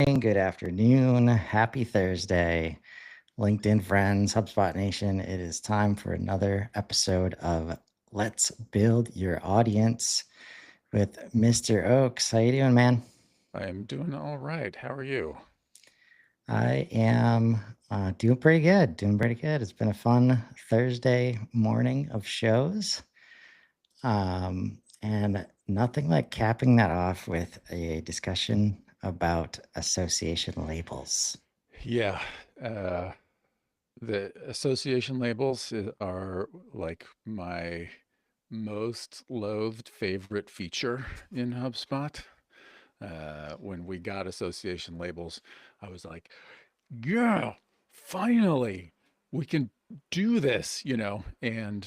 Good afternoon. Happy Thursday, LinkedIn friends, HubSpot Nation. It is time for another episode of Let's Build Your Audience with Mr. Oaks. How you doing, man? I am doing all right. How are you? I am doing pretty good. Doing pretty good. It's been a fun Thursday morning of shows. And nothing like capping that off with a discussion about association labels. Yeah, uh, the association labels are like my most loathed favorite feature in HubSpot. When we got association labels, I was like, yeah, finally, we can do this, and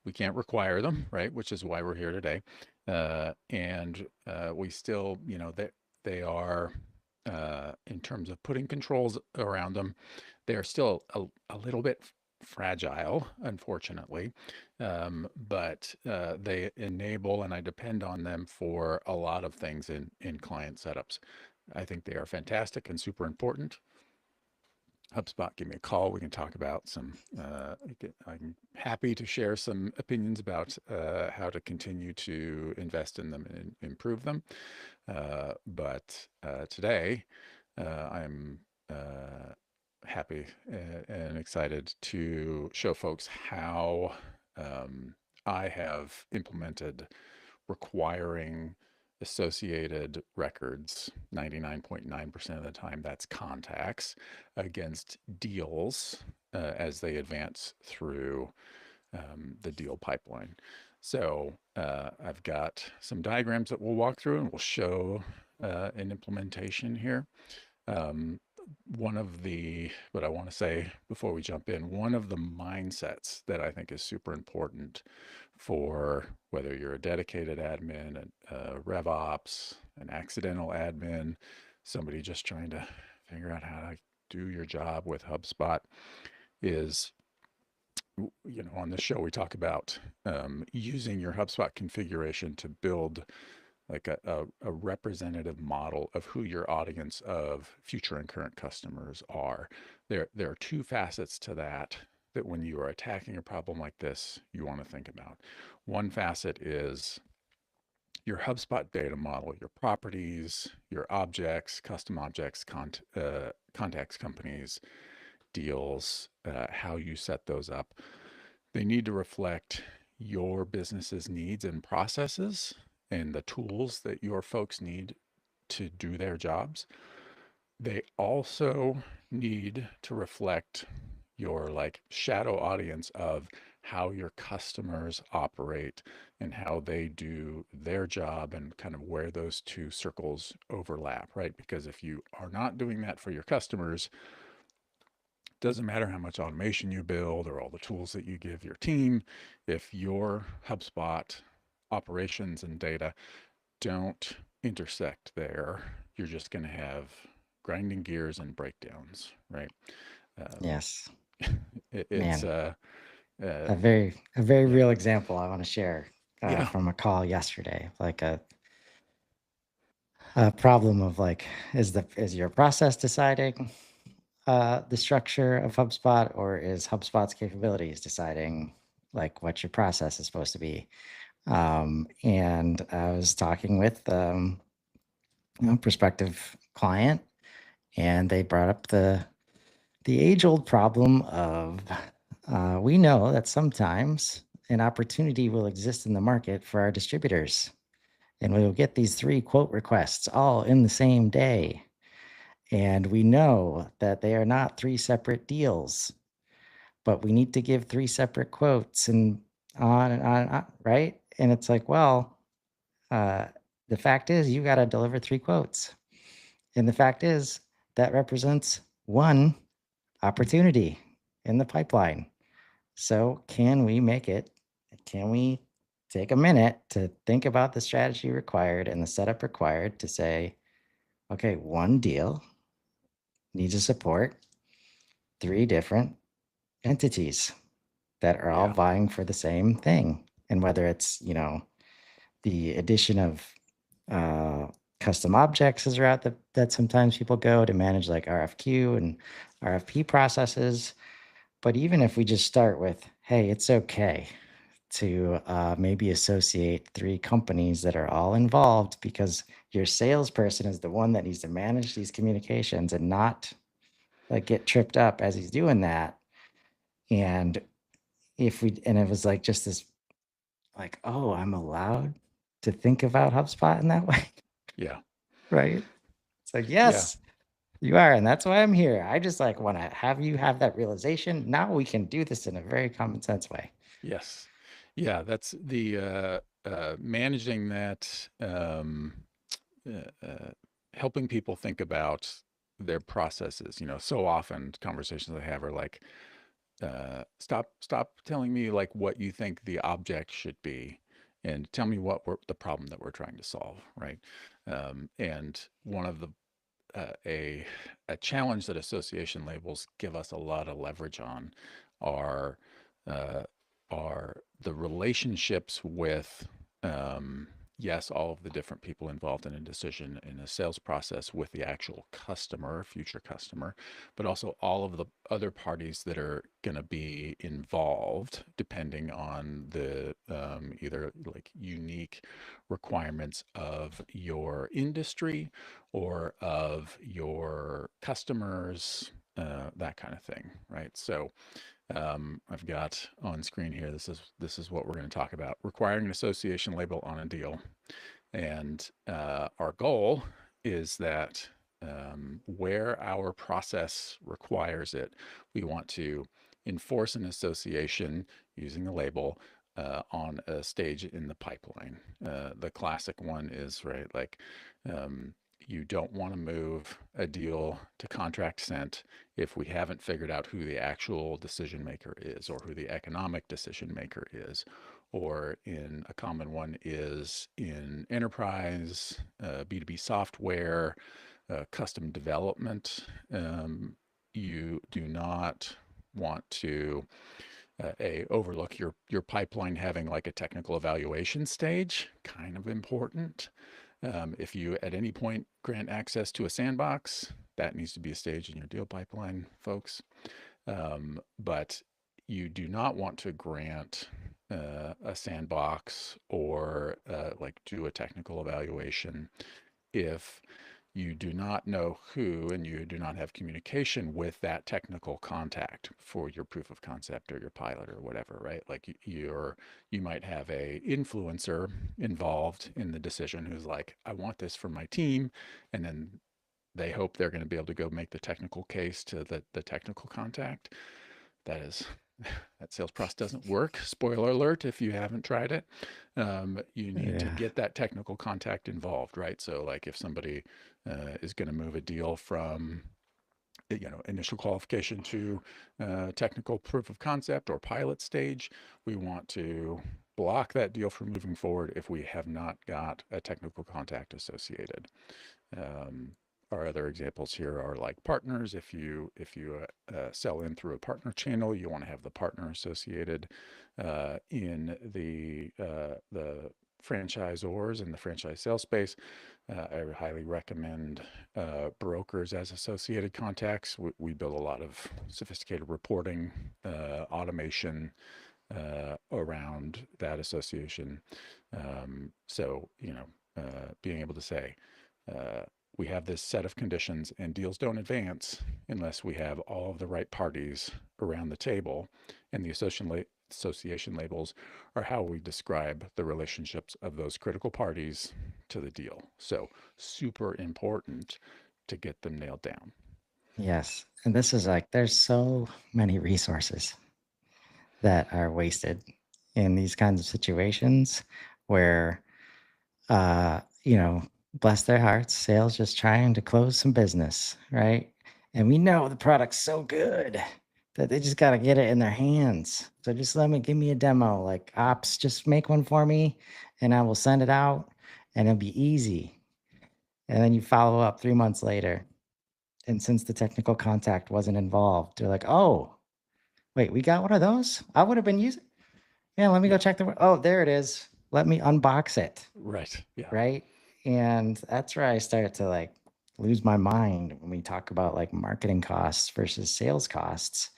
we can't require them, right? Which is why we're here today. And we still, they are, in terms of putting controls around them, they are still a little bit fragile, unfortunately. But they enable, and I depend on them for a lot of things in client setups. I think they are fantastic and super important. HubSpot, give me a call. We can talk about some. I'm happy to share some opinions about how to continue to invest in them and improve them. But today, I'm happy and excited to show folks how um, I have implemented requiring associated records 99.9% of the time. That's contacts against deals as they advance through the deal pipeline. So I've got some diagrams that we'll walk through and we'll show an implementation here. Um, but I want to say before we jump in, one of the mindsets that I think is super important for whether you're a dedicated admin, a RevOps, an accidental admin, somebody just trying to figure out how to do your job with HubSpot is, on this show, we talk about using your HubSpot configuration to build like a representative model of who your audience of future and current customers are. There are two facets to that when you are attacking a problem like this, you want to think about. One facet is your HubSpot data model, your properties, your objects, custom objects, contacts companies, deals, how you set those up. They need to reflect your business's needs and processes and the tools that your folks need to do their jobs. They also need to reflect your like shadow audience of how your customers operate and how they do their job and kind of where those two circles overlap, right? Because if you are not doing that for your customers, doesn't matter how much automation you build or all the tools that you give your team, if your HubSpot operations and data don't intersect there, you're just going to have grinding gears and breakdowns, right? Um, Yes, it, it's man. uh, uh, A very yeah, real example I want to share yeah, from a call yesterday, like a problem of like, is your process deciding the structure of HubSpot, or is HubSpot's capabilities deciding like what your process is supposed to be? And I was talking with prospective client, and they brought up the age old problem of we know that sometimes an opportunity will exist in the market for our distributors, and we will get these 3 quote requests all in the same day. And we know that they are not 3 separate deals, but we need to give 3 separate quotes and on and on, and on, right? And it's like, well, uh, the fact is, you got to deliver 3 quotes. And the fact is, that represents one opportunity in the pipeline. So, can we make it? Can we take a minute to think about the strategy required and the setup required to say, okay, one deal needs to support 3 different entities that are all yeah, vying for the same thing? And whether it's, the addition of uh, custom objects is a route that sometimes people go to manage like RFQ and RFP processes. But even if we just start with, hey, it's okay to maybe associate three companies that are all involved because your salesperson is the one that needs to manage these communications and not like get tripped up as he's doing that. And and it was like just this, like, oh, I'm allowed to think about HubSpot in that way, Yeah. right? It's like, Yeah. yes, you are. And that's why I'm here. I just like want to have you have that realization. Now we can do this in a very common sense way. Yes. Yeah, that's the managing that helping people think about their processes. So often conversations I have are like, stop telling me like what you think the object should be, and tell me the problem that we're trying to solve, right? And one of the a challenge that association labels give us a lot of leverage on are uh, are the relationships with, yes, all of the different people involved in a decision in a sales process with the actual customer, future customer, but also all of the other parties that are going to be involved, depending on the either like unique requirements of your industry or of your customers, that kind of thing, right? So I've got on screen here. This is what we're going to talk about: requiring an association label on a deal. And our goal is that where our process requires it, we want to enforce an association using a label on a stage in the pipeline. The classic one is, right, like um, you don't want to move a deal to contract sent if we haven't figured out who the actual decision maker is, or who the economic decision maker is. Or in a common one is in enterprise, B2B software, custom development. You do not want to overlook your pipeline having like a technical evaluation stage, kind of important. If you at any point grant access to a sandbox, that needs to be a stage in your deal pipeline, folks. But you do not want to grant a sandbox or like do a technical evaluation if you do not know who, and you do not have communication with that technical contact for your proof of concept or your pilot or whatever, right? Like you might have a influencer involved in the decision who's like, I want this for my team, and then they hope they're going to be able to go make the technical case to the technical contact. That is, that sales process doesn't work. Spoiler alert, if you haven't tried it. You need to Yeah. get that technical contact involved, right? So like if somebody is going to move a deal from initial qualification to technical proof of concept or pilot stage, we want to block that deal from moving forward if we have not got a technical contact associated. Um, our other examples here are like partners. If you sell in through a partner channel, you want to have the partner associated. In the franchisors in the franchise sales space, I highly recommend brokers as associated contacts. We build a lot of sophisticated reporting, automation around that association. Being able to say, uh, we have this set of conditions and deals don't advance unless we have all of the right parties around the table. And the association labels are how we describe the relationships of those critical parties to the deal. So super important to get them nailed down. Yes. And this is like, there's so many resources that are wasted in these kinds of situations where, you know, bless their hearts, sales just trying to close some business, right? And we know the product's so good that they just got to get it in their hands. So just give me a demo, like ops, just make one for me and I will send it out and it'll be easy. And then you follow up 3 months later. And since the technical contact wasn't involved, they're like, oh, wait, we got one of those? I would have been using. Yeah, let me go Yeah, check the. Oh, there it is. Let me unbox it. right. Yeah. Right. And that's where I start to like lose my mind when we talk about like marketing costs versus sales costs,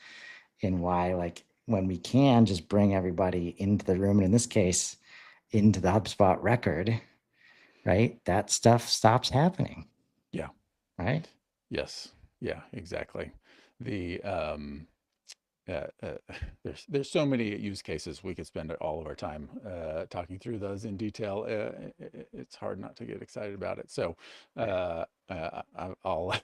and why like when we can just bring everybody into the room, and in this case into the HubSpot record, right, that stuff stops happening, Yeah. right? Yes. Yeah, exactly. The uh, uh, there's so many use cases. We could spend all of our time talking through those in detail. It's hard not to get excited about it. So I'll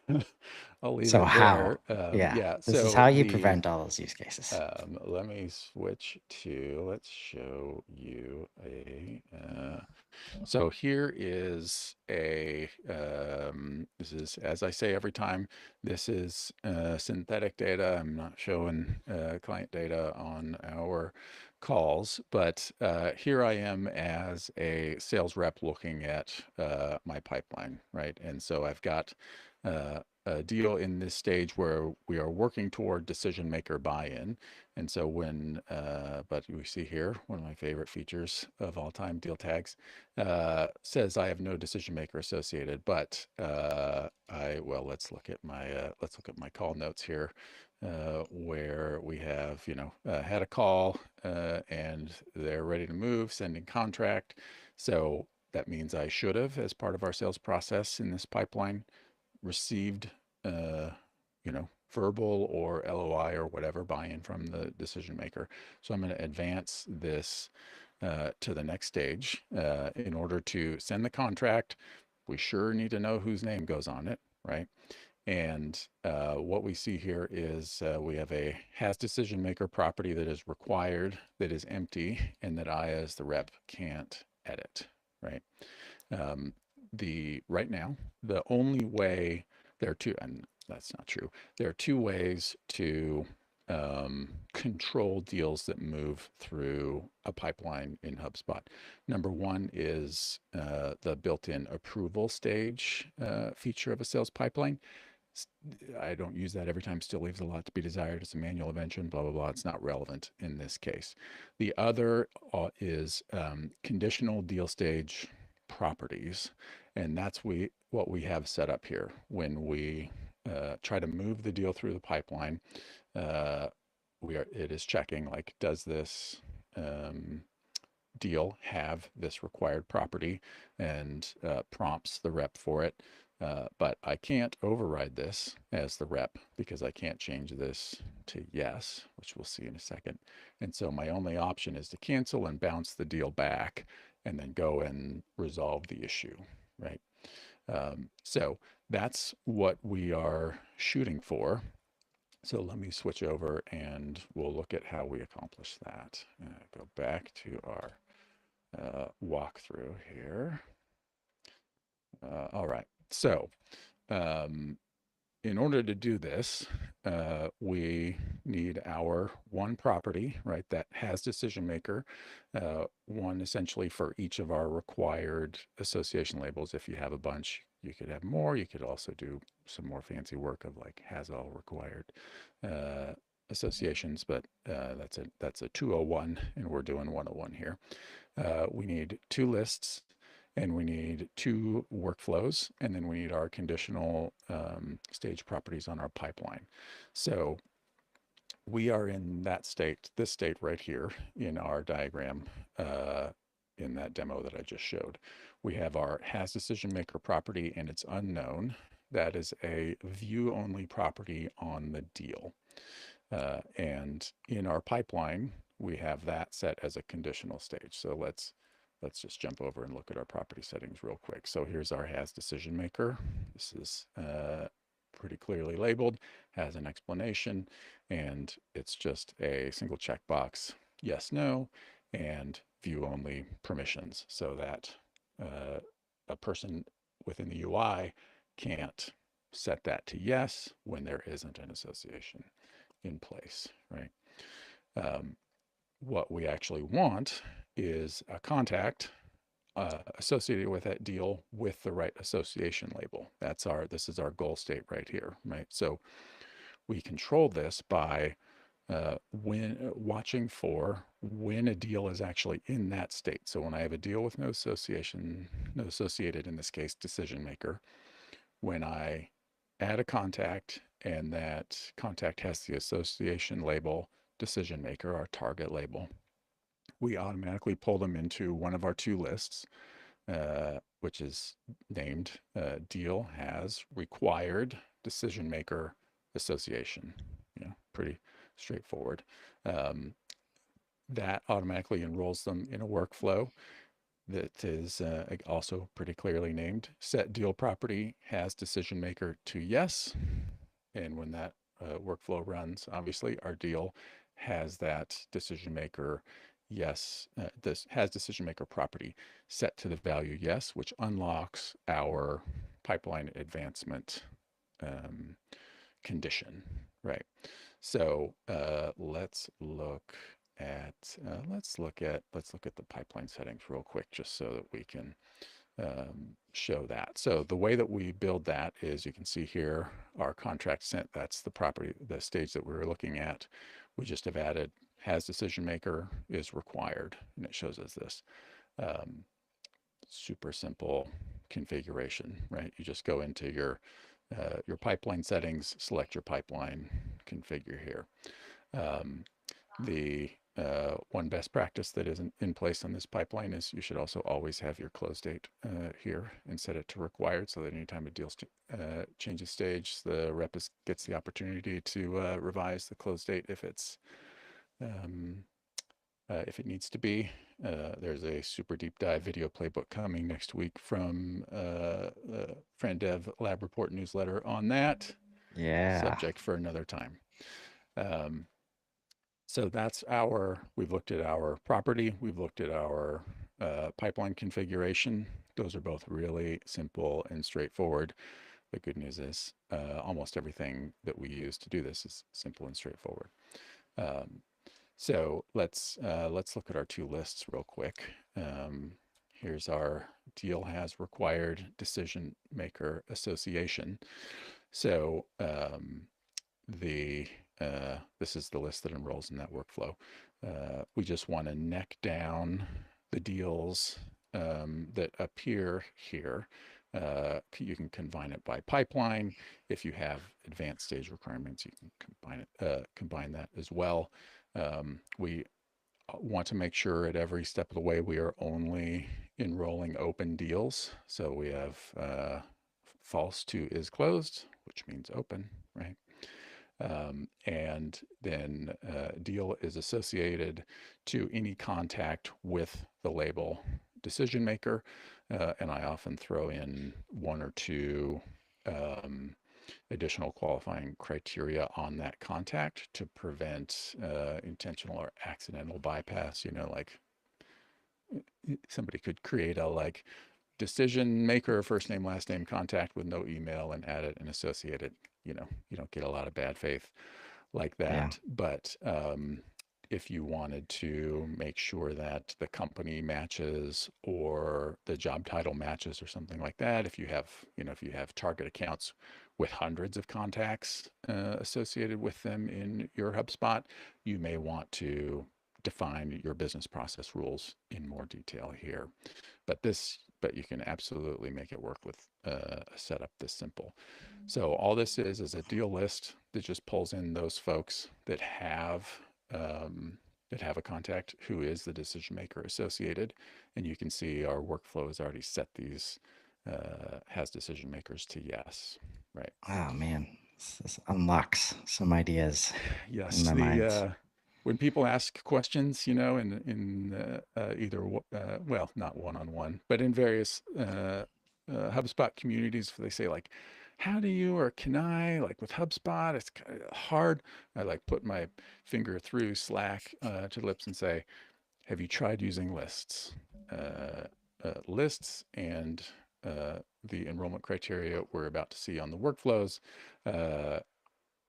I'll leave So it how? there. Yeah, Yeah. this is So how you the prevent all those use cases. let me switch to, let's show you a so here is this is, as I say every time, this is synthetic data. I'm not showing client data on our calls, but here I am as a sales rep looking at my pipeline, right? And so I've got a deal in this stage where we are working toward decision maker buy-in. And so but we see here, one of my favorite features of all time, deal tags, says I have no decision maker associated, but well, let's look at my call notes here, where we have, had a call, and they're ready to move, sending contract. So that means I should have, as part of our sales process in this pipeline, received, verbal or LOI or whatever buy-in from the decision maker. So I'm going to advance this to the next stage. In order to send the contract, we sure need to know whose name goes on it, right? And what we see here is we have a has decision maker property that is required, that is empty, and that I, as the rep, can't edit, right? Um, the right now, the only way there are two, and that's not true. There are two ways to control deals that move through a pipeline in HubSpot. Number one is the built-in approval stage feature of a sales pipeline. I don't use that every time, still leaves a lot to be desired. It's a manual invention, blah, blah, blah. It's not relevant in this case. The other is conditional deal stage properties. And that's what we have set up here. When we try to move the deal through the pipeline, uh, it is checking, like, does this um, deal have this required property, and prompts the rep for it. But I can't override this as the rep because I can't change this to yes, which we'll see in a second. And so my only option is to cancel and bounce the deal back and then go and resolve the issue, right? So that's what we are shooting for. So let me switch over and we'll look at how we accomplish that. Go back to our walkthrough here. All right. So, um, in order to do this, we need our one property, right, that has decision maker, one essentially for each of our required association labels. If you have a bunch, you could have more. You could also do some more fancy work of like has all required uh, associations, but that's a 201, and we're doing 101 here. We need two lists, and we need two workflows, and then we need our conditional stage properties on our pipeline. So we are in that state, this state right here in our diagram, in that demo that I just showed. We have our has decision maker property, and it's unknown. That is a view only property on the deal. And in our pipeline, we have that set as a conditional stage. So let's just jump over and look at our property settings real quick. So here's our has decision maker. This is pretty clearly labeled, has an explanation, and it's just a single checkbox, yes, no, and view only permissions, so that a person within the UI can't set that to yes when there isn't an association in place, right? Um, what we actually want is a contact associated with that deal with the right association label. This is our goal state right here, right? So we control this by when watching for when a deal is actually in that state. So when I have a deal with no association, no associated, in this case, decision maker, when I add a contact and that contact has the association label decision maker, our target label, we automatically pull them into one of our two lists, which is named deal has required decision maker association. Pretty straightforward. Um, that automatically enrolls them in a workflow that is also pretty clearly named. Set deal property has decision maker to yes. And when that workflow runs, obviously our deal has that decision maker yes, this has decision maker property set to the value yes, which unlocks our pipeline advancement um, condition, right? So let's look at the pipeline settings real quick, just so that we can show that. So the way that we build that is, you can see here our contract sent. That's the property, the stage that we were looking at. We just have added has decision maker is required, and it shows us this. Um, Super simple configuration, right? You just go into your pipeline settings, select your pipeline, configure here. Um, the one best practice that isn't in place on this pipeline is you should also always have your close date here and set it to required, so that anytime a deal changes stage, the rep gets the opportunity to revise the close date um, if it needs to be. There's a super deep dive video playbook coming next week from Friend Dev Lab Report newsletter on that Yeah. subject for another time. Um, so we've looked at our property, we've looked at our pipeline configuration. Those are both really simple and straightforward. The good news is almost everything that we use to do this is simple and straightforward. Um, so let's look at our two lists real quick. Here's our deal has required decision maker association. So the this is the list that enrolls in that workflow. We just want to neck down the deals that appear here. You can combine it by pipeline. If you have advanced stage requirements, you can combine that as well. We want to make sure at every step of the way we are only enrolling open deals. So we have false to is closed, which means open, right? And then deal is associated to any contact with the label decision maker. And I often throw in one or two additional qualifying criteria on that contact to prevent intentional or accidental bypass. Like somebody could create a decision maker first name last name contact with no email and add it and associate it. You don't get a lot of bad faith like Yeah. that. But if you wanted to make sure that the company matches or the job title matches or something like that, if you have target accounts with hundreds of contacts associated with them in your HubSpot, you may want to define your business process rules in more detail here. But you can absolutely make it work with a setup this simple. So all this is a deal list that just pulls in those folks that have a contact who is the decision maker associated, and you can see our workflow has already set these has decision makers to yes, right? Oh man, this unlocks some ideas in Yes, my mind. when people ask questions, in either well, not one on one, but in various HubSpot communities, they say like, "How do you or can I like with HubSpot?" It's kind of hard. I like put my finger through Slack to the lips and say, "Have you tried using lists? Lists and the enrollment criteria we're about to see on the workflows." Uh,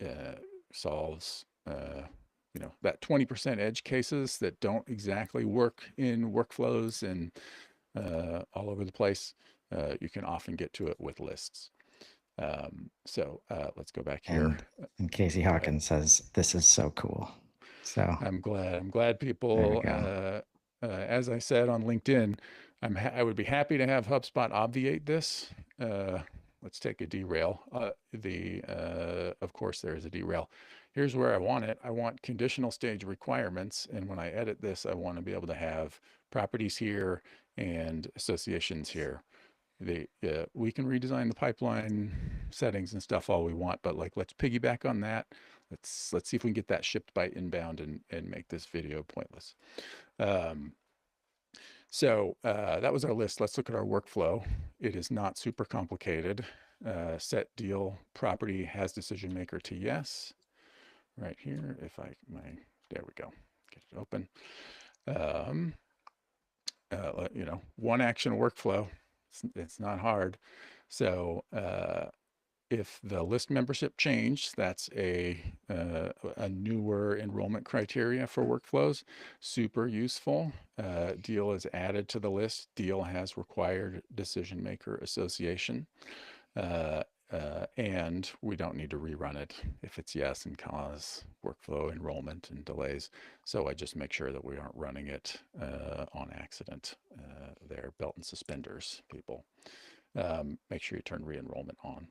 uh, Solves that 20% edge cases that don't exactly work in workflows and all over the place. You can often get to it with lists. So let's go back here. And Casey Go ahead. Hawkins says, "This is so cool." So I'm glad. I'm glad there we people, go. as I said on LinkedIn, I would be happy to have HubSpot obviate this. Uh, let's take a derail. Of course, there is a derail. Here's where I want it. I want conditional stage requirements, and when I edit this, I want to be able to have properties here and associations here. We can redesign the pipeline settings and stuff all we want, but like let's piggyback on that. Let's see if we can get that shipped by inbound and make this video pointless. Um, so that was our list. Let's look at our workflow. It is not super complicated. Set deal property has decision maker to yes. Right here, if I my there we go. Get it open. Um, one action workflow. It's not hard. So if the list membership changed, that's a newer enrollment criteria for workflows. Super useful. Deal is added to the list. Deal has required decision maker association. Uh, and we don't need to rerun it if it's yes and cause workflow enrollment and delays. So I just make sure that we aren't running it on accident. They're belt and suspenders, people. Make sure you turn re-enrollment on.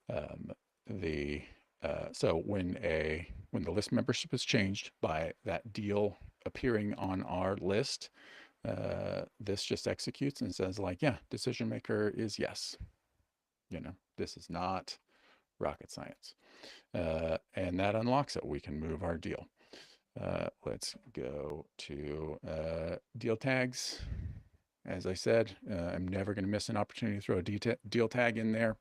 Um, the so when the list membership is changed by that deal appearing on our list, this just executes and says like, yeah, decision maker is yes. This is not rocket science. And that unlocks it. We can move our deal. Let's go to deal tags. As I said, I'm never going to miss an opportunity to throw a deal tag in there.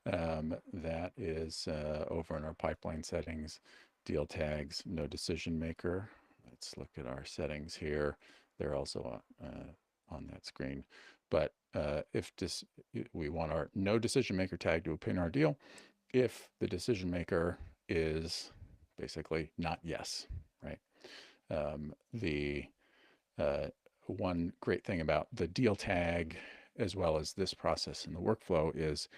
That is over in our pipeline settings, deal tags, no decision maker. Let's look at our settings here. They're also on that screen. But if we want our no decision maker tag to appear in our deal, if the decision maker is basically not yes, right? The one great thing about the deal tag, as well as this process in the workflow, is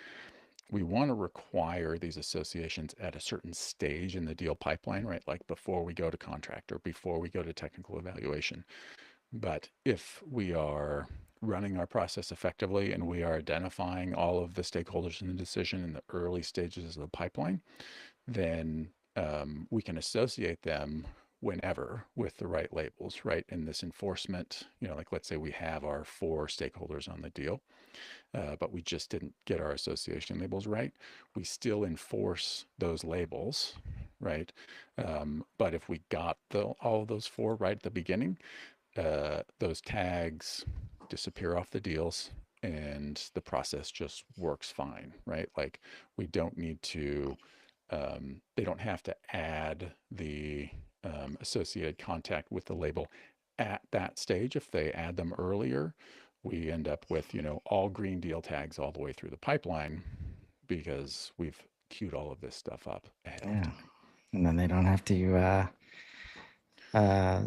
we want to require these associations at a certain stage in the deal pipeline, right? Like before we go to contract or before we go to technical evaluation. But if we are running our process effectively and we are identifying all of the stakeholders in the decision in the early stages of the pipeline, then we can associate them whenever with the right labels, right? In this enforcement, like let's say we have our 4 stakeholders on the deal, but we just didn't get our association labels right. We still enforce those labels, right? But if we got all of those 4 right at the beginning, those tags disappear off the deals and the process just works fine, right? Like we don't need to, they don't have to add the associated contact with the label at that stage. If they add them earlier, we end up with, all green deal tags all the way through the pipeline because we've queued all of this stuff up ahead of Yeah. time. And then they don't have to uh,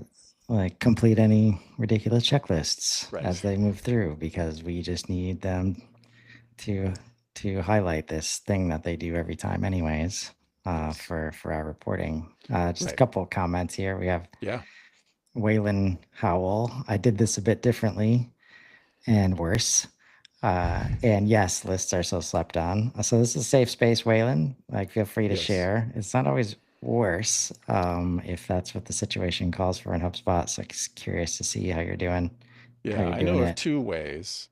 like complete any ridiculous checklists Right. as they move through because we just need them to highlight this thing that they do every time anyways Yes. for our reporting. Just a Right. couple of comments here. We have Yeah. Waylon Howell. I did this a bit differently and worse. And yes, lists are so slept on. So this is a safe space, Waylon. Like, feel free to Yes. share. It's not always worse if that's what the situation calls for in HubSpot. So just curious to see how Yeah, you're I know doing of it. 2 ways.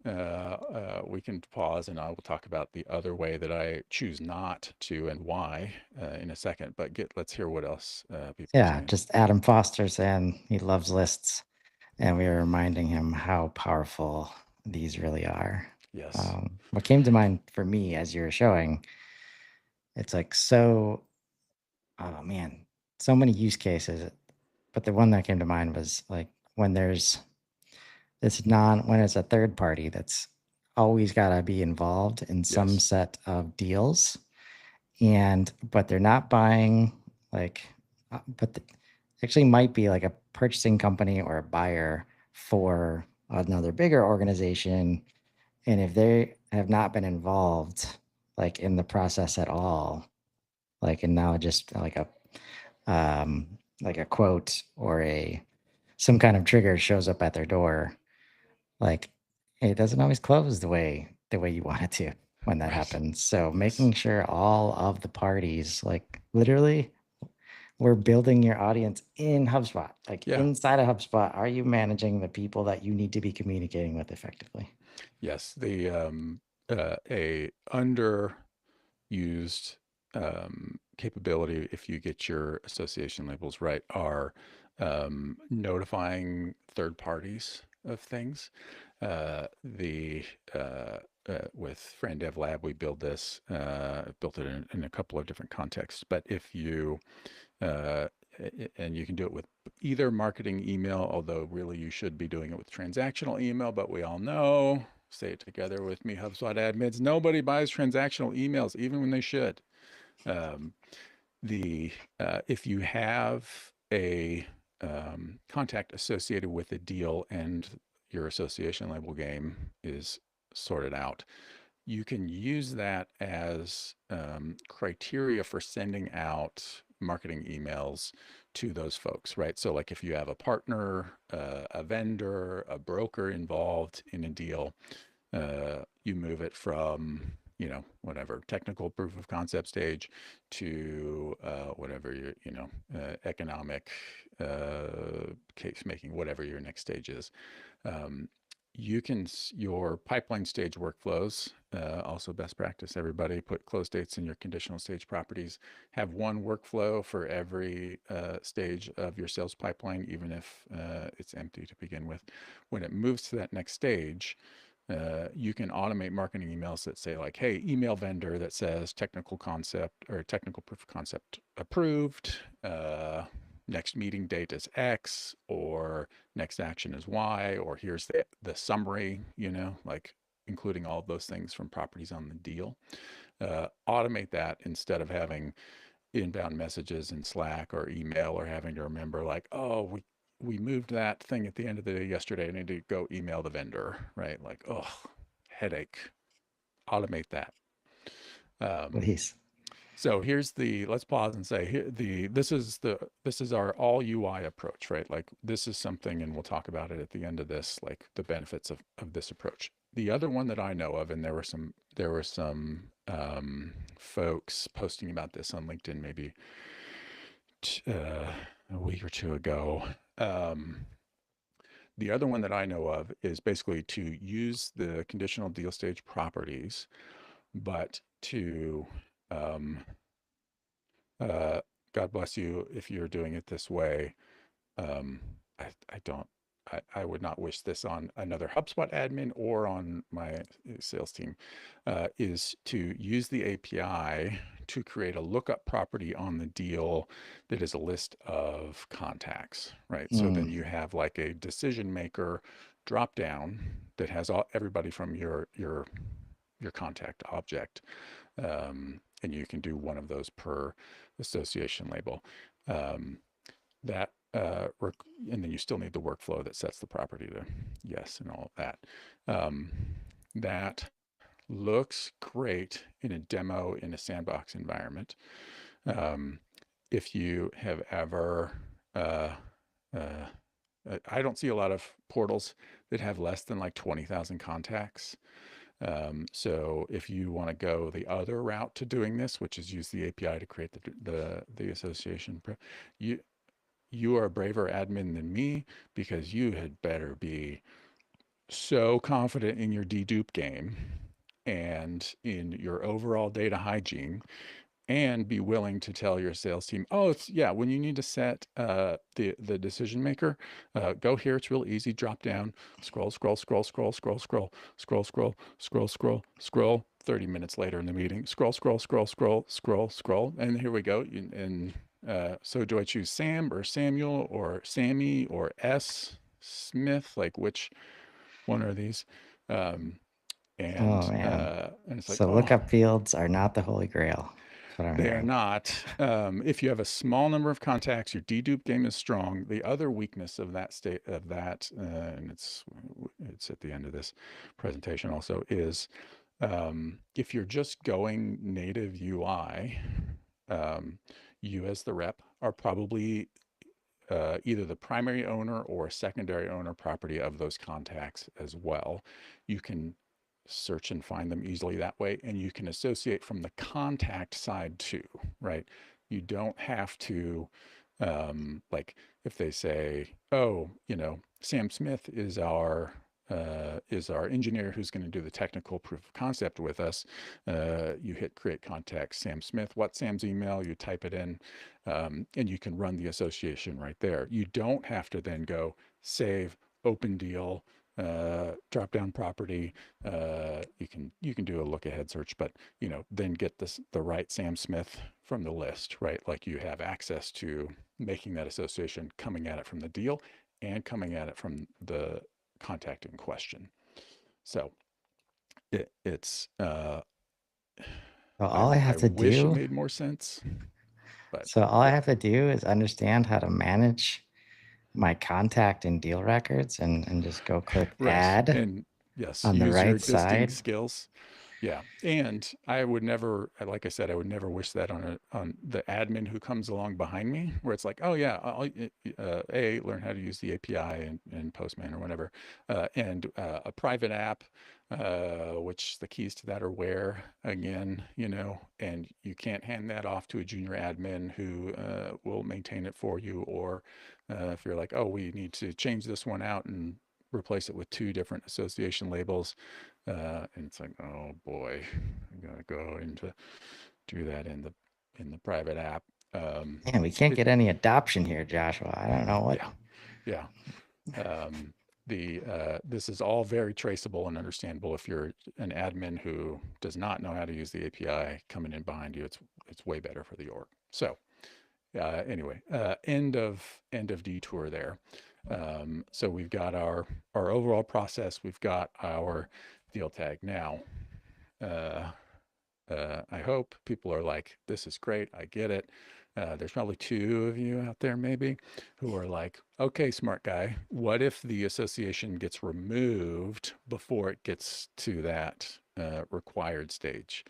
We can pause and I will talk about the other way that I choose not to and why in a second. But let's hear what else people are Yeah, saying. just Adam Foster saying he loves lists, and we were reminding him how powerful these really are. Yes. What came to mind for me as you were showing, it's like so, oh man, so many use cases. But the one that came to mind was like when there's when it's a third party that's always got to be involved in some Yes. set of deals, but they're not buying like, actually might be like a purchasing company or a buyer for another bigger organization. And if they have not been involved like in the process at all, like, and now just like a like a quote or a some kind of trigger shows up at their door, like it doesn't always close the way you want it to when that Right. happens. So Yes. making sure all of the parties, like literally, we're building your audience in HubSpot. Like Yeah. inside of HubSpot, are you managing the people that you need to be communicating with effectively? Yes. A underused capability, if you get your association labels right, are notifying third parties of things. The With Friend Dev Lab, we built it in a couple of different contexts. But if you uh, and you can do it with either marketing email, although really you should be doing it with transactional email. But we all know, say it together with me, HubSpot admins, nobody buys transactional emails, even when they should. Um, the If you have a contact associated with a deal and your association label game is sorted out, you can use that as criteria for sending out marketing emails to those folks, right? So, like if you have a partner, a vendor, a broker involved in a deal, you move it from, whatever technical proof of concept stage to whatever your, economic case making, whatever your next stage is. um, your pipeline stage workflows, also best practice, everybody put close dates in your conditional stage properties. Have one workflow for every stage of your sales pipeline, even if it's empty to begin with. When it moves to that next stage, you can automate marketing emails that say like, hey, email vendor that says technical concept or technical proof of concept approved, next meeting date is X, or next action is Y, or here's the summary, like including all of those things from properties on the deal. Automate that instead of having inbound messages in Slack or email, or having to remember like, oh, we moved that thing at the end of the day yesterday. I need to go email the vendor, right? Like, oh, headache. Automate that. Um, Please. so let's pause and say here, this is our all UI approach, right? Like this is something, and we'll talk about it at the end of this, like the benefits of this approach. The other one that I know of, and there were some folks posting about this on LinkedIn maybe a week or two ago. Um, the other one that I know of is basically to use the conditional deal stage properties, but to um, uh, God bless you if you're doing it this way. Um, I don't. I would not wish this on another HubSpot admin or on my sales team. Is to use the API to create a lookup property on the deal that is a list of contacts, right? So Mm, then you have like a decision maker drop down that has everybody from your contact object, and you can do one of those per association label. Um, that and then you still need the workflow that sets the property to yes and all of that. Um, that looks great in a demo in a sandbox environment. Um, if you have ever, uh, uh, I don't see a lot of portals that have less than like 20,000 contacts. So if you want to go the other route to doing this, which is use the API to create the association, you you are a braver admin than me, because you had better be so confident in your dedupe game and in your overall data hygiene, and be willing to tell your sales team, oh, it's yeah, when you need to set the decision maker, go here. It's real easy. Drop down, scroll, scroll, scroll, scroll, scroll, scroll, scroll, scroll, scroll, scroll, scroll. 30 minutes later in the meeting, scroll, scroll, scroll, scroll, scroll, scroll, and here we go. And so, do I choose Sam or Samuel or Sammy or S Smith? Like, which one are these? Um, oh man. and it's like, So oh, lookup fields are not the holy grail. That's what I'm they are hearing. not. If you have a small number of contacts, your dedupe game is strong. The other weakness of that state of that, and it's at the end of this presentation also, is if you're just going native UI, you as the rep are probably either the primary owner or secondary owner property of those contacts as well. You can search and find them easily that way, and you can associate from the contact side too, right? You don't have to, like if they say, oh, Sam Smith is our engineer who's going to do the technical proof of concept with us. You hit create contact Sam Smith. What's Sam's email? You type it in, and you can run the association right there. You don't have to then go save, open deal, drop down property. You can do a look ahead search, but then get the right Sam Smith from the list, right? Like you have access to making that association, coming at it from the deal and coming at it from the contact in question. So it's So all I I have to wish it do, made more sense, but so all I yeah. have to do is understand how to manage my contact and deal records and just go click Right. add And yes, on the use your right existing side. skills. Yeah. And I would never, like I said, I would never wish that on the admin who comes along behind me, where it's like, oh yeah, learn how to use the API and Postman or whatever, and a private app, which the keys to that are where again, and you can't hand that off to a junior admin who will maintain it for you, or if you're like, oh, we need to change this one out and replace it with two different association labels. And it's like, oh boy, I'm gonna go into do that in the private app. Man, we can't It get any adoption here, Joshua. I don't know what. Yeah, yeah. Um, the This is all very traceable and understandable. If you're an admin who does not know how to use the API coming in behind you, it's way better for the org. So anyway, end of detour there. So we've got our overall process. We've got our deal tag now. Uh, I hope people are like, this is great. I get it. There's probably two of you out there, maybe, who are like, okay, smart guy, what if the association gets removed before it gets to that required stage?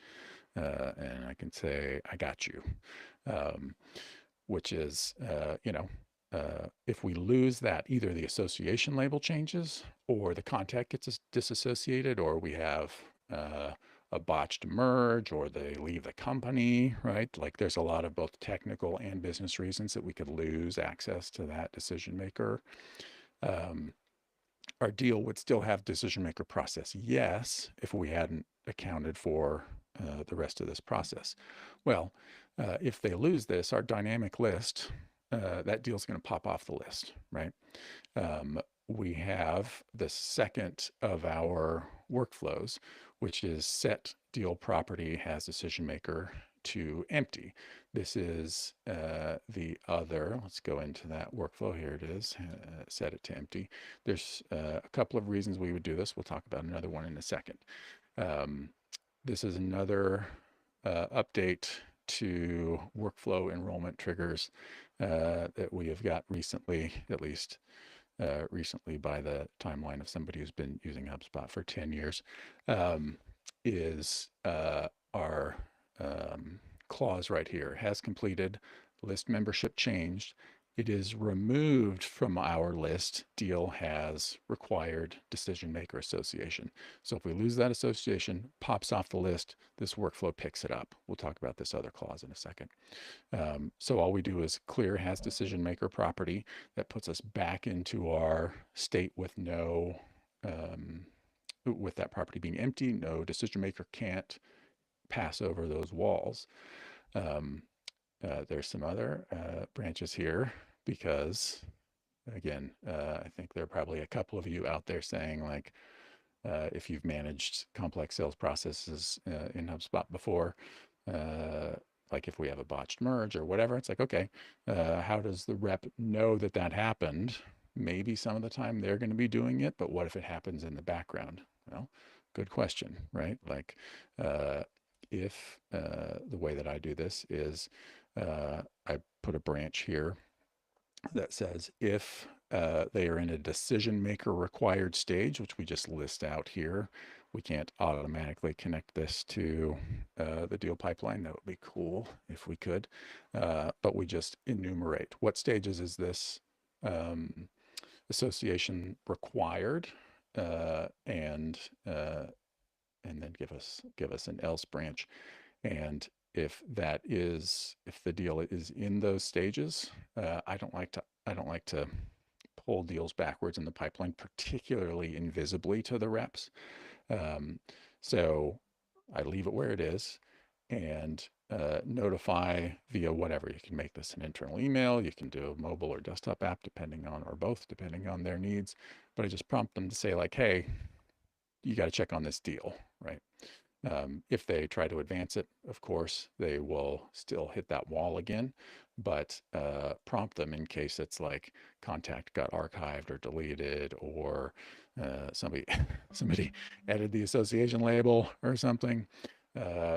And I can say, I got you. Um, which is, if we lose that, either the association label changes or the contact gets disassociated, or we have a botched merge, or they leave the company, right? Like there's a lot of both technical and business reasons that we could lose access to that decision maker. Um, our deal would still have decision maker process, yes, if we hadn't accounted for the rest of this process. Well, if they lose this, our dynamic list, that deal's going to pop off the list, right? We have the second of our workflows, which is set deal property has decision maker to empty. This is the other. Let's go into that workflow. Here it is. Set it to empty. There's a couple of reasons we would do this. We'll talk about another one in a second. Um, this is another update to workflow enrollment triggers that we have got recently, at least recently by the timeline of somebody who's been using HubSpot for 10 years, is our clause right here: has completed, list membership changed. It is removed from our list. Deal has required decision maker association. So if we lose that association, pops off the list, this workflow picks it up. We'll talk about this other clause in a second. So all we do is clear has decision maker property. That puts us back into our state with no, with that property being empty. No decision maker can't pass over those walls. Um, there's some other branches here because, again, I think there are probably a couple of you out there saying, like, if you've managed complex sales processes in HubSpot before, like if we have a botched merge or whatever, it's like, okay, how does the rep know that that happened? Maybe some of the time they're going to be doing it, but what if it happens in the background? Well, good question, right? Like, if the way that I do this is I put a branch here that says if they are in a decision maker required stage, which we just list out here. We can't automatically connect this to the deal pipeline. That would be cool if we could. But we just enumerate what stages is this um, association required, and and then give us an else branch. And if the deal is in those stages, I don't like to pull deals backwards in the pipeline, particularly invisibly to the reps. Um, so I leave it where it is and notify via whatever. You can make this an internal email, you can do a mobile or desktop app, depending on, or both, depending on their needs. But I just prompt them to say, like, hey, you got to check on this deal, right? If they try to advance it, of course, they will still hit that wall again, but prompt them in case it's like contact got archived or deleted, or somebody somebody added the association label or something.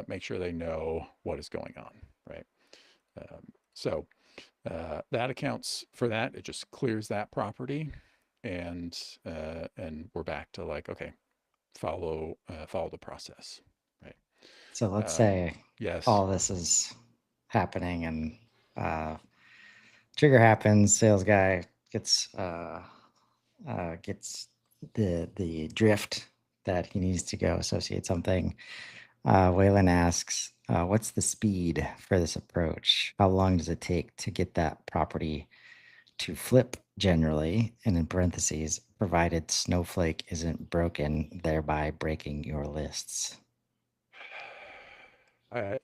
Make sure they know what is going on, right? So that accounts for that. It just clears that property, and we're back to like, okay, follow the process, right? So let's Um, say yes. all this is happening and uh, trigger happens. Sales guy gets the drift that he needs to go associate something. Waylon asks, "What's the speed for this approach? How long does it take to get that property to flip generally?" And in parentheses, provided Snowflake isn't broken, thereby breaking your lists.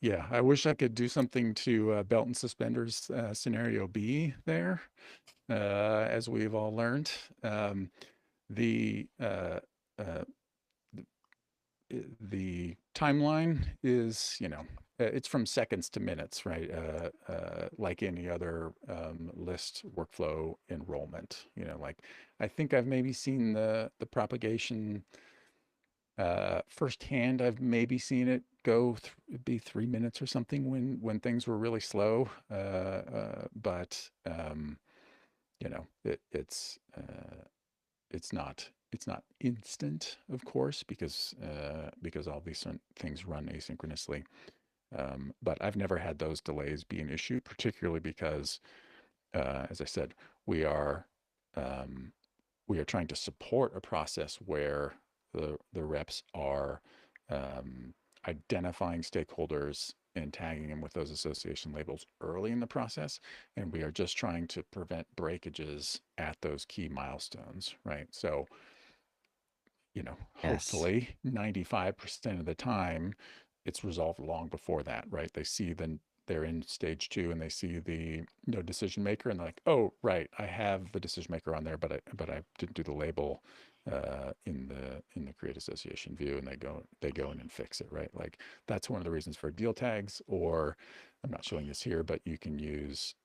Yeah, I wish I could do something to belt and suspenders scenario B there, as we've all learned. The uh, the timeline is, it's from seconds to minutes, right? Like any other list workflow enrollment. Like, I think I've maybe seen the propagation firsthand. I've maybe seen it be 3 minutes or something when things were really slow. But it's not instant, of course, because all these things run asynchronously. But I've never had those delays be an issue, particularly because, as I said, we are um, we are trying to support a process where the reps are um, identifying stakeholders and tagging them with those association labels early in the process, and we are just trying to prevent breakages at those key milestones, right? So, Yes. hopefully 95% of the time it's resolved long before that, right? They're in stage two and they see the decision maker, and they're like, oh, right, I have the decision maker on there, but I didn't do the label in the create association view, and they go in and fix it, right? Like, that's one of the reasons for deal tags. Or, I'm not showing this here, but you can use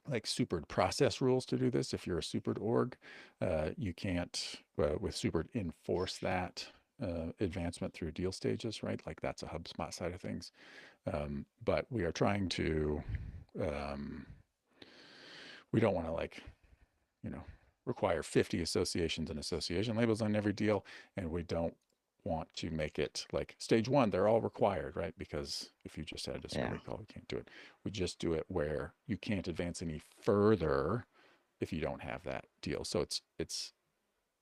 like supered process rules to do this. If you're a supered org, you can't, with supered, enforce that advancement through deal stages, right? Like, that's a HubSpot side of things. But we are trying to, um, we don't want to, like, you know, require 50 associations and association labels on every deal. And we don't want to make it like stage one, they're all required, right? Because if you just had a Yeah. discovery call, you can't do it. We just do it where you can't advance any further if you don't have that deal. So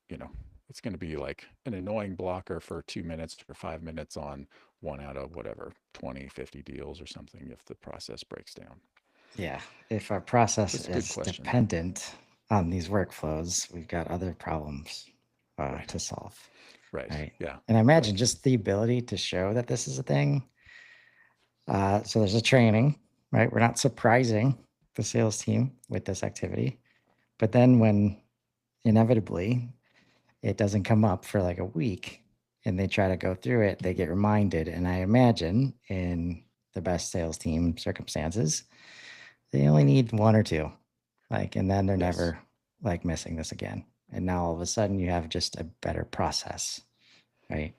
you know, it's going to be like an annoying blocker for 2 minutes or 5 minutes on one out of whatever, 20, 50 deals or something if the process breaks down. Yeah. If our process That's a good is question. dependent on these workflows, we've got other problems Right. to solve. Right. Right. Yeah. And I imagine Like, just the ability to show that this is a thing. So there's a training, right? We're not surprising the sales team with this activity. But then when inevitably it doesn't come up for like a week and they try to go through it, they get reminded. And I imagine in the best sales team circumstances, they only need one or two, like, and then they're yes. never like missing this again. And now all of a sudden you have just a better process, right?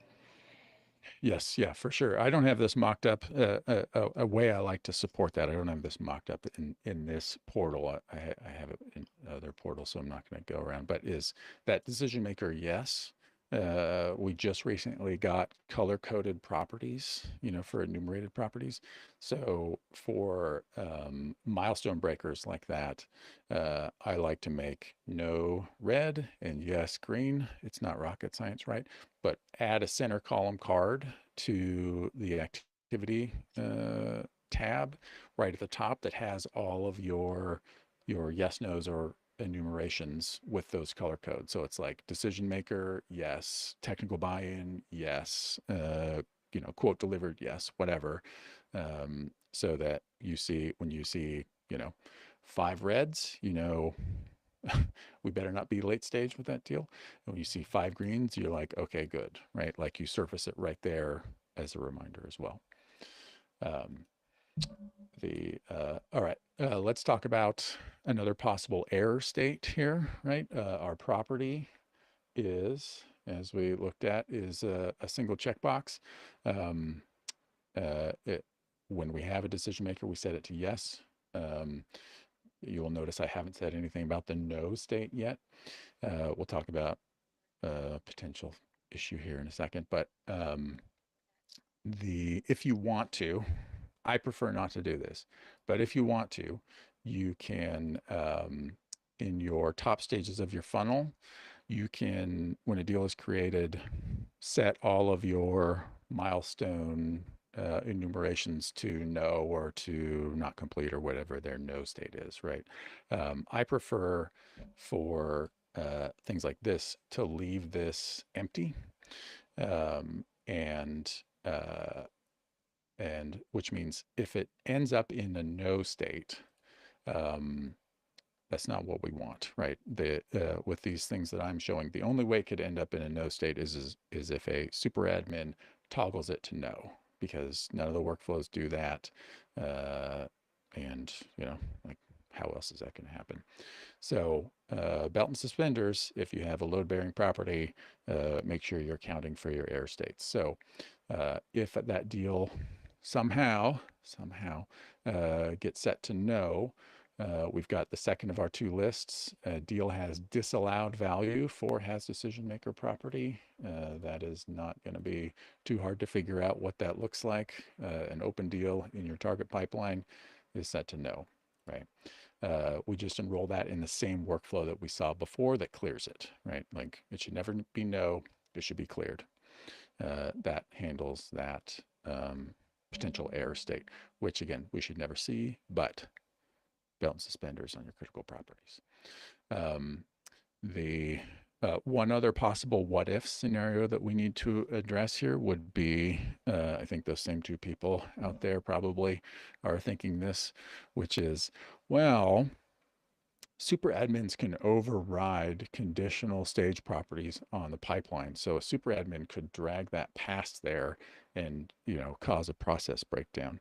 Yes, yeah, for sure. I don't have this mocked up. A way I like to support that. I don't have this mocked up in this portal. I have it in other portals, so I'm not going to go around. But is that decision maker? Yes. We just recently got color coded properties, for enumerated properties. So for milestone breakers like that, I like to make no red and yes green. It's not rocket science, right? But add a center column card to the activity tab right at the top that has all of your yes, nos, or enumerations with those color codes. So it's like decision maker, yes, technical buy-in, yes, quote delivered, yes, whatever. So that when you see, 5 reds, we better not be late stage with that deal. And when you see 5 greens, you're like, okay, good, right? Like you surface it right there as a reminder as well. Um, all right, let's talk about another possible error state here, right? Our property is, as we looked at, is a single checkbox. Um, it, when we have a decision maker, we set it to yes. Um, you will notice I haven't said anything about the no state yet. We'll talk about a potential issue here in a second, but if you want to, I prefer not to do this, but if you want to, you can, in your top stages of your funnel, you can, when a deal is created, set all of your milestone enumerations to no or to not complete or whatever their no state is, right? I prefer for things like this to leave this empty, um, and uh, and which means if it ends up in a no state, um, that's not what we want, right? With these things that I'm showing, the only way it could end up in a no state is if a super admin toggles it to no, because none of the workflows do that, uh, and like how else is that going to happen? So belt and suspenders, if you have a load bearing property, make sure you're accounting for your error states. So if that deal somehow gets set to no, we've got the second of our 2 lists. Deal has disallowed value for has decision maker property. That is not going to be too hard to figure out what that looks like. An open deal in your target pipeline is set to no, right? We just enroll that in the same workflow that we saw before that clears it, right? Like it should never be no, it should be cleared. That handles that potential error state, which again, we should never see, but belt and suspenders on your critical properties. The one other possible what if scenario that we need to address here would be, I think those same 2 people out there probably are thinking this, which is, well, super admins can override conditional stage properties on the pipeline. So a super admin could drag that past there and cause a process breakdown,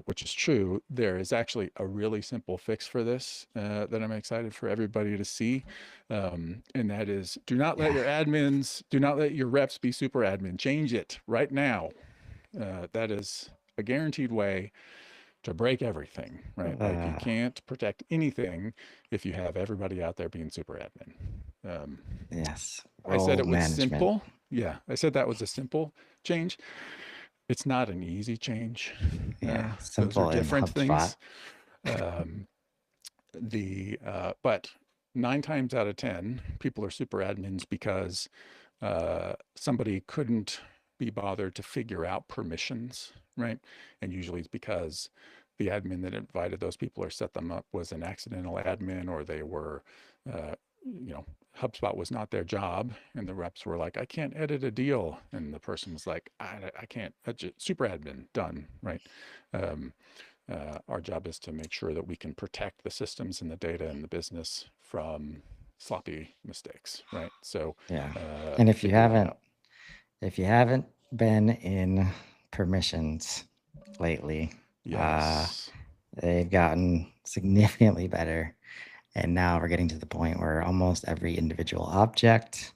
which is true. There is actually a really simple fix for this that I'm excited for everybody to see, and that is do not let Yeah. your reps be super admin. Change it right now. That is a guaranteed way to break everything, right? Like you Uh, can't protect anything if you have everybody out there being super admin. Um, yes. I said Role it was management. simple. Yeah, I said that was a simple change. It's not an easy change. Yeah. Those are Simple in different HubSpot. things. Um, but 9 times out of 10, people are super admins because somebody couldn't be bothered to figure out permissions, right? And usually it's because the admin that invited those people or set them up was an accidental admin, or they were, uh, HubSpot was not their job. And the reps were like, I can't edit a deal. And the person was like, I can't, super admin, done, right? Um, our job is to make sure that we can protect the systems and the data and the business from sloppy mistakes, right? So Yeah. And figure that out. if you haven't been in permissions lately, uh, Yes. they've gotten significantly better. And now we're getting to the point where almost every individual object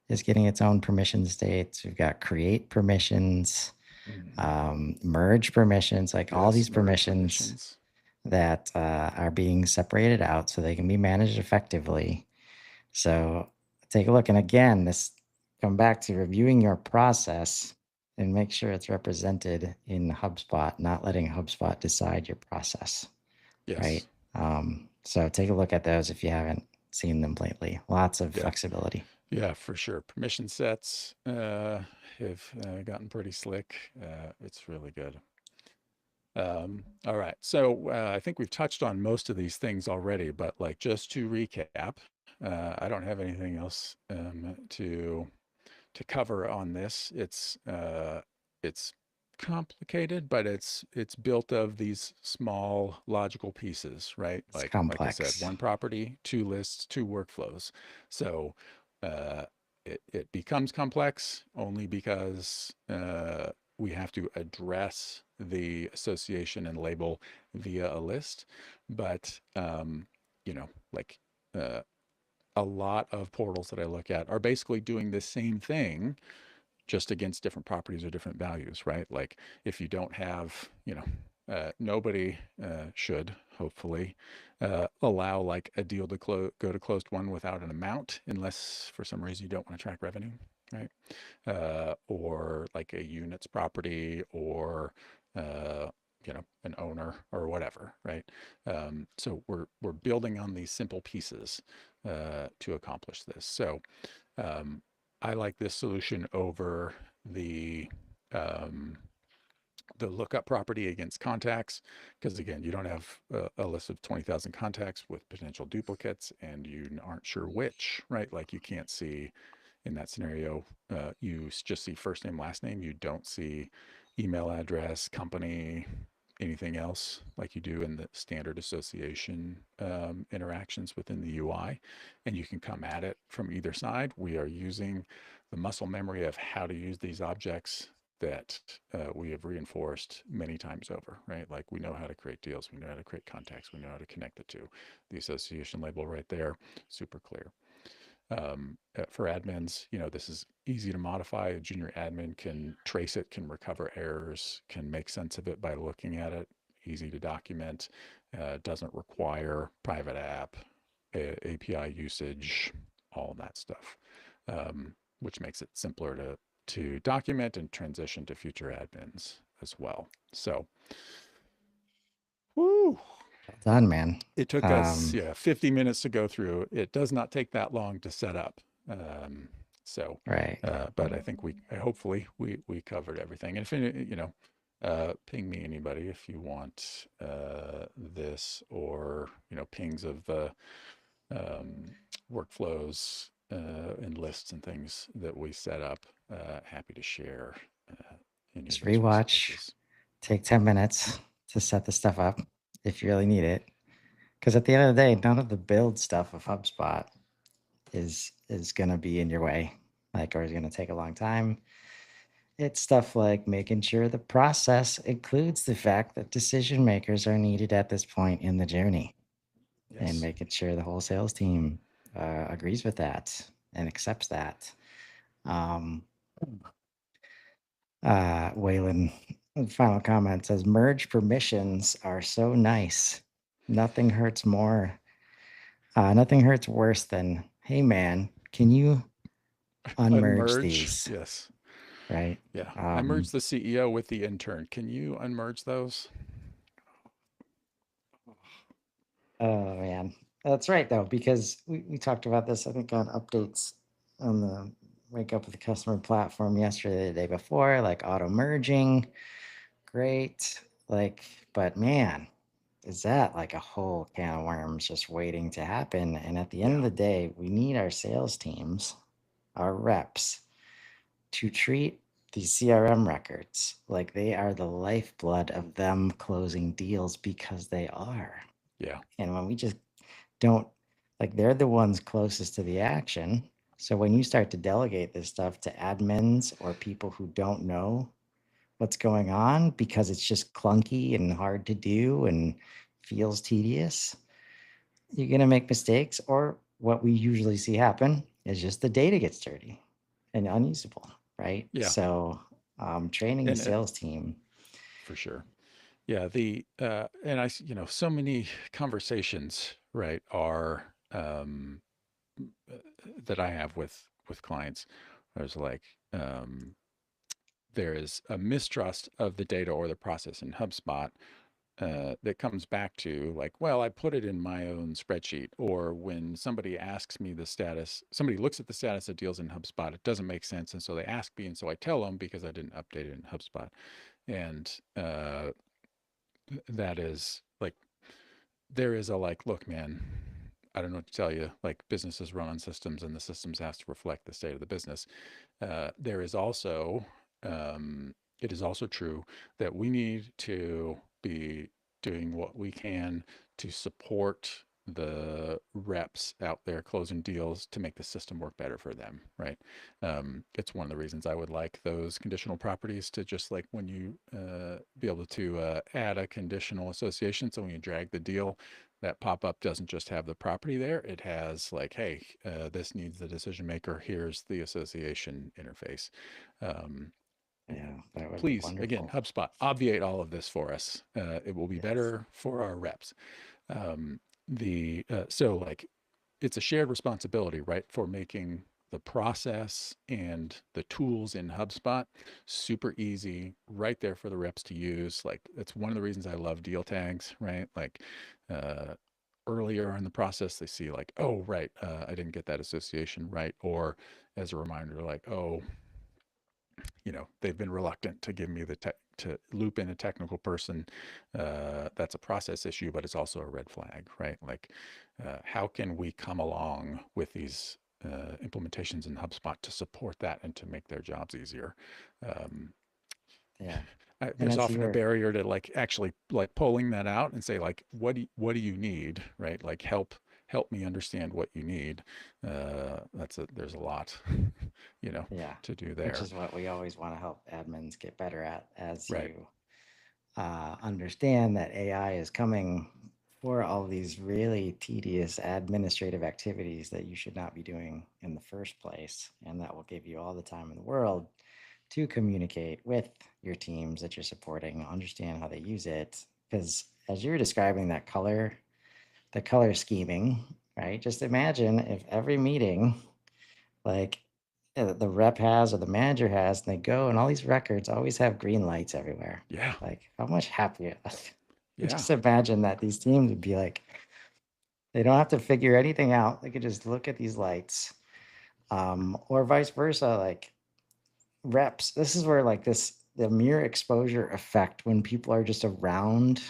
is getting its own permission states. We've got create permissions, Mhm. merge permissions, like all Yes, these merge permissions permissions. that are being separated out so they can be managed effectively. So take a look. And again, this come back to reviewing your process and make sure it's represented in HubSpot, not letting HubSpot decide your process, right? Yes. So take a look at those if you haven't seen them lately. Lots of Yeah. flexibility. Yeah, for sure. Permission sets have gotten pretty slick. It's really good. All right. So I think we've touched on most of these things already, but like just to recap, I don't have anything else to cover on this. It's complicated, but it's built of these small logical pieces, right? It's Like I said, complex. one property, two lists, two workflows. So uh, it becomes complex only because we have to address the association and label via a list. But you know, like uh, a lot of portals that I look at are basically doing the same thing just against different properties or different values, right? Like if you don't have, nobody should hopefully allow like a deal to go to closed one without an amount, unless for some reason you don't want to track revenue, right? Or like a units property or uh, an owner or whatever, right? So we're building on these simple pieces to accomplish this. So um, I like this solution over the um, the lookup property against contacts, because again, you don't have a list of 20,000 contacts with potential duplicates and you aren't sure which, right? Like you can't see in that scenario, you just see first name, last name. You don't see email address, company, anything else like you do in the standard association interactions within the UI. And you can come at it from either side. We are using the muscle memory of how to use these objects that we have reinforced many times over, right? Like we know how to create deals, we know how to create contacts, we know how to connect the two. The association label right there, super clear. For admins, this is easy to modify. A junior admin can trace it, can recover errors, can make sense of it by looking at it. Easy to document. Doesn't require private app, API usage, all that stuff, which makes it simpler to document and transition to future admins as well. So, woo, Well done, man. it took us, Um, yeah, 50 minutes to go through. It does not take that long to set up. Um, so, right. but I think hopefully we covered everything. And if ping me anybody if you want this or pings of the um, workflows and lists and things that we set up. Happy to share any of Just those rewatch. resources. Take 10 minutes to set the stuff up if you really need it. Because at the end of the day, none of the build stuff of HubSpot is gonna be in your way, like, or is gonna take a long time. It's stuff like making sure the process includes the fact that decision makers are needed at this point in the journey, and Yes. making sure the whole sales team agrees with that and accepts that. Um, Waylon, final comment says merge permissions are so nice. Nothing hurts more. Nothing hurts worse than, hey man, can you unmerge Unmerge. these? Yes. Right. Yeah. I Um, merged the CEO with the intern. Can you unmerge those? oh man, that's right though, because we talked about this, I think, on updates on the Wake Up with the Customer platform yesterday, the day before, like auto merging. Great. Like, but man, is that like a whole can of worms just waiting to happen? And at the end Yeah. of the day, we need our sales teams, our reps, to treat these CRM records like they are the lifeblood of them closing deals, because they are. Yeah. And when we just don't, like, they're the ones closest to the action. So when you start to delegate this stuff to admins or people who don't know what's going on because it's just clunky and hard to do and feels tedious, you're going to make mistakes. Or what we usually see happen is just the data gets dirty and unusable, right? Yeah. So training the And sales team. for sure. Yeah. And so many conversations, right, are that I have with clients There's like, um, there is a mistrust of the data or the process in HubSpot that comes back to like, well, I put it in my own spreadsheet. Or when somebody asks me the status, somebody looks at the status of deals in HubSpot, it doesn't make sense. And so they ask me, and so I tell them because I didn't update it in HubSpot. And that is like, there is a like, look, man, I don't know what to tell you. Like businesses run on systems and the systems has to reflect the state of the business. There is also, it is also true that we need to be doing what we can to support the reps out there closing deals to make the system work better for them, right? It's one of the reasons I would like those conditional properties to just like when you be able to add a conditional association. So when you drag the deal, that pop-up doesn't just have the property there. It has like, hey, this needs the decision maker. Here's the association interface. Um, Yeah, that would be Please, again, wonderful. HubSpot, obviate all of this for us. It will be Yes. better for our reps. The So like it's a shared responsibility, right, for making the process and the tools in HubSpot super easy, right there for the reps to use. Like that's one of the reasons I love deal tags, right? Like uh, earlier in the process, they see like, oh, right, I didn't get that association right, or as a reminder, like, oh, they've been reluctant to give me the to loop in a technical person. That's a process issue, but it's also a red flag, right? Like, how can we come along with these implementations in HubSpot to support that and to make their jobs easier? Um, Yeah. And there's as you often a were, barrier to like actually like pulling that out and say like, what do you need, right? Like help me understand what you need. There's a lot, yeah, to do which there. is what we always want to help admins get better at as Right. you understand that AI is coming for all these really tedious administrative activities that you should not be doing in the first place. And that will give you all the time in the world to communicate with your teams that you're supporting, understand how they use it. Because as you're describing the color scheming, right? Just imagine if every meeting, like the rep has or the manager has, and they go and all these records always have green lights everywhere. Yeah. Like, how much happier? Yeah. Just imagine that these teams would be like, they don't have to figure anything out. They could just look at these lights, or vice versa. Like reps, this is where like the mere exposure effect when people are just around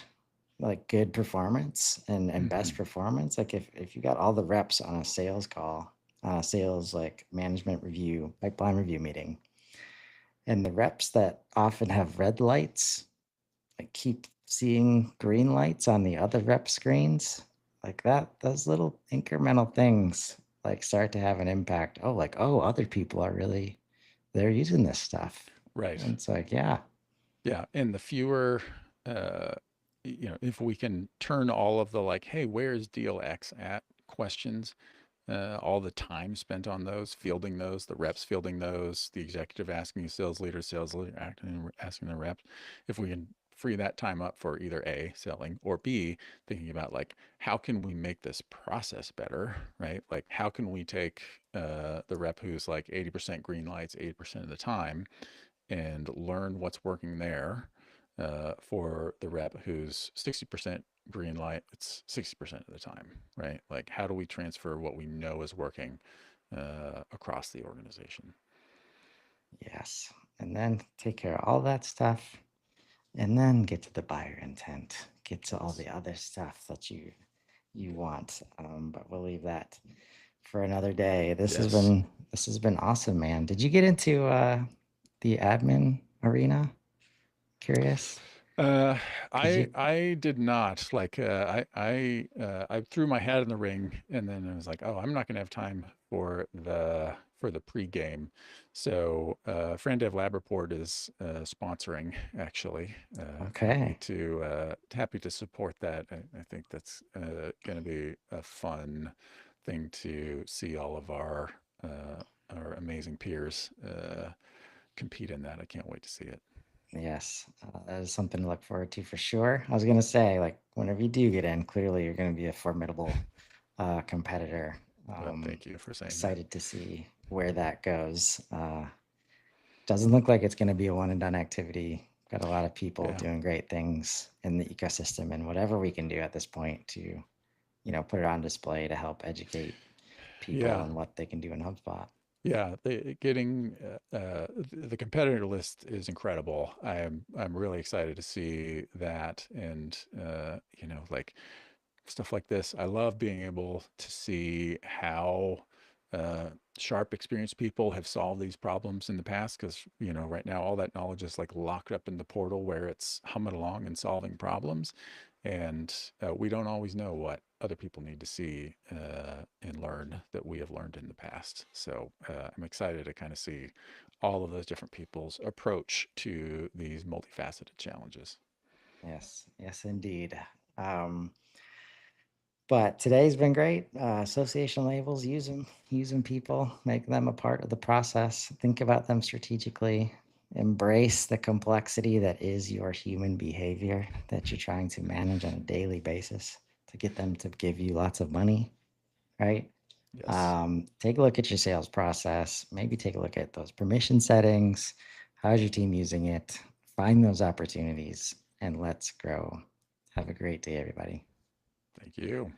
like good performance and best Hmm. performance. Like if you got all the reps on a sales call, sales like management review, pipeline review meeting, and the reps that often have red lights, like keep seeing green lights on the other rep screens, like that, those little incremental things like start to have an impact. Oh, like, oh, other people are really, they're using this stuff. Right. And it's like, yeah, Yeah. And the fewer, uh, if we can turn all of the like, hey, where's deal X at questions, all the time spent on those, fielding those, the reps fielding those, the executive asking the sales leader asking the reps, if we can free that time up for either A, selling, or B, thinking about like, how can we make this process better, right? Like, how can we take the rep who's like 80% green lights 80% of the time and learn what's working there for the rep who's 60% green light, it's 60% of the time, right? Like, how do we transfer what we know is working across the organization? yes. And then take care of all that stuff and then get to the buyer intent, get to all Yes. the other stuff that you want. But we'll leave that for another day. Yes. This has been awesome, man. Did you get into the admin arena? Curious, Uh, because I you I did not like I threw my hat in the ring and then I was like, oh, I'm not gonna have time for the pregame. So Fran Dev Lab Report is sponsoring actually. okay? Happy to support that. I think that's gonna be a fun thing to see all of our amazing peers compete in that. I can't wait to see it. Yes, that is something to look forward to for sure. I was gonna say, like, whenever you do get in, clearly you're gonna be a formidable competitor. Thank you for saying that. Excited to see. where that goes. Doesn't look like it's going to be a one and done activity. Got a lot of people Yeah. doing great things in the ecosystem, and whatever we can do at this point to, put it on display to help educate people Yeah. on what they can do in HubSpot. Yeah, getting the competitor list is incredible. I'm really excited to see that, and like stuff like this. I love being able to see how uh, sharp, experienced people have solved these problems in the past. Because right now all that knowledge is like locked up in the portal where it's humming along and solving problems, and we don't always know what other people need to see and learn that we have learned in the past. So I'm excited to kind of see all of those different people's approach to these multifaceted challenges. Yes, yes, indeed. Um, but today's been great. Association labels, use them, people, make them a part of the process. Think about them strategically. Embrace the complexity that is your human behavior that you're trying to manage on a daily basis to get them to give you lots of money, right? Yes. Take a look at your sales process. Maybe take a look at those permission settings. How's your team using it? Find those opportunities and let's grow. Have a great day, everybody. Thank you.